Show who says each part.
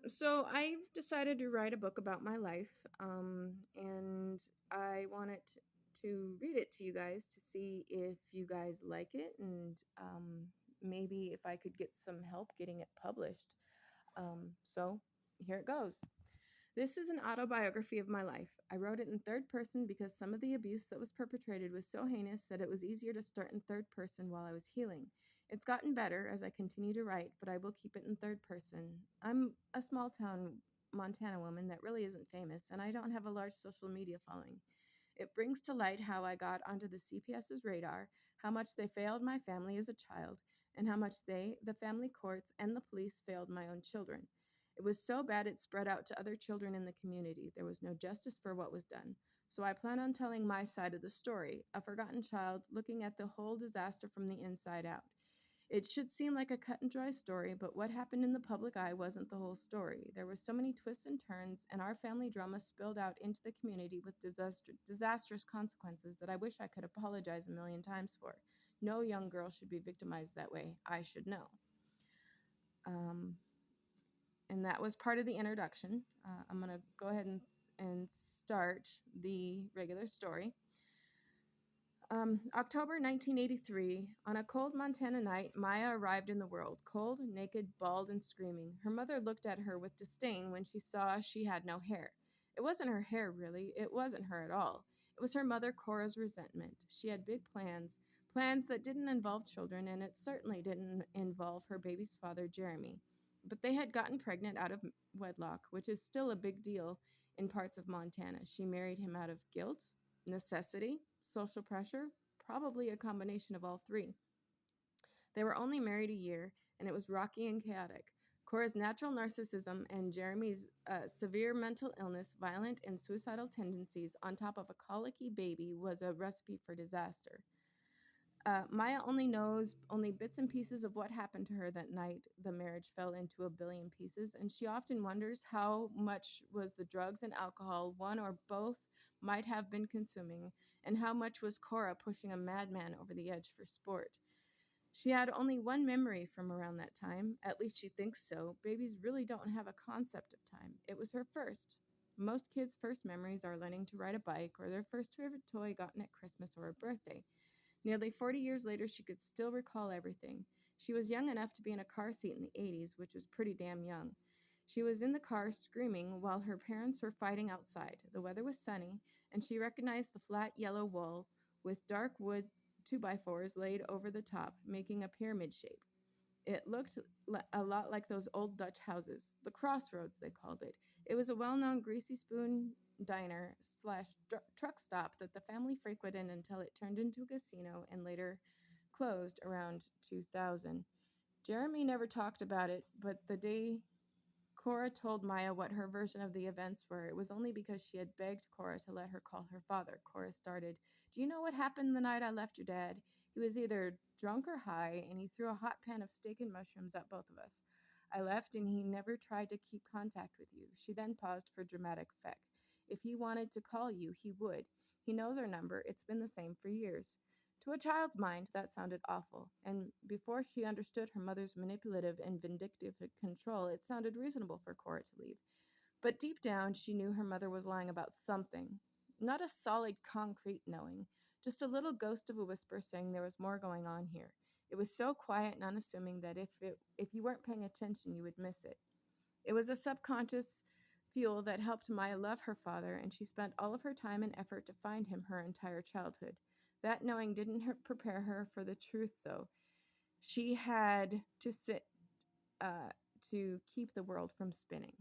Speaker 1: So I've decided to write a book about my life, and I wanted to read it to you guys to see if you guys like it, and maybe if I could get some help getting it published. So here it goes. This is an autobiography of my life. I wrote it in third person because some of the abuse that was perpetrated was so heinous that it was easier to start in third person while I was healing. It's gotten better as I continue to write, but I will keep it in third person. I'm a small town Montana woman that really isn't famous, and I don't have a large social media following. It brings to light how I got onto the CPS's radar, how much they failed my family as a child, and how much they, the family courts, and the police failed my own children. It was so bad it spread out to other children in the community. There was no justice for what was done. So I plan on telling my side of the story, a forgotten child looking at the whole disaster from the inside out. It should seem like a cut and dry story, but what happened in the public eye wasn't the whole story. There were so many twists and turns, and our family drama spilled out into the community with disastrous consequences that I wish I could apologize a million times for. No young girl should be victimized that way. I should know. Um, and that was part of the introduction. I'm going to go ahead and start the regular story. October 1983, on a cold Montana night, Maya arrived in the world, cold, naked, bald, and screaming. Her mother looked at her with disdain when she saw she had no hair. It wasn't her hair, really. It wasn't her at all. It was her mother, Cora's resentment. She had big plans, plans that didn't involve children, and it certainly didn't involve her baby's father, Jeremy. But they had gotten pregnant out of wedlock, which is still a big deal in parts of Montana. She married him out of guilt, necessity, social pressure, probably a combination of all three. They were only married a year, and it was rocky and chaotic. Cora's natural narcissism and Jeremy's severe mental illness, violent and suicidal tendencies, on top of a colicky baby, was a recipe for disaster. Maya only knows only bits and pieces of what happened to her that night the marriage fell into a billion pieces, and she often wonders how much was the drugs and alcohol one or both might have been consuming, and how much was Cora pushing a madman over the edge for sport. She had only one memory from around that time, at least she thinks so. Babies really don't have a concept of time. It was her first. Most kids' first memories are learning to ride a bike or their first favorite toy gotten at Christmas or a birthday. Nearly 40 years later, she could still recall everything. She was young enough to be in a car seat in the 80s, which was pretty damn young. She was in the car screaming while her parents were fighting outside. The weather was sunny, and she recognized the flat yellow wall with dark wood 2x4s laid over the top, making a pyramid shape. It looked a lot like those old Dutch houses. The Crossroads, they called it. It was a well-known Greasy Spoon diner slash truck stop that the family frequented until it turned into a casino and later closed around 2000. Jeremy never talked about it, but the day Cora told Maya what her version of the events were, it was only because she had begged Cora to let her call her father. Cora started, "Do you know what happened the night I left your dad? He was either drunk or high, and he threw a hot pan of steak and mushrooms at both of us. I left, and he never tried to keep contact with you." She then paused for dramatic effect. "If he wanted to call you, he would. He knows our number. It's been the same for years." To a child's mind, that sounded awful, and before she understood her mother's manipulative and vindictive control, it sounded reasonable for Cora to leave. But deep down, she knew her mother was lying about something. Not a solid, concrete knowing, just a little ghost of a whisper saying there was more going on here. It was so quiet and unassuming that if you weren't paying attention, you would miss it. It was a subconscious fuel that helped Maya love her father, and she spent all of her time and effort to find him her entire childhood. That knowing didn't prepare her for the truth, though. She had to sit uh, to keep the world from spinning.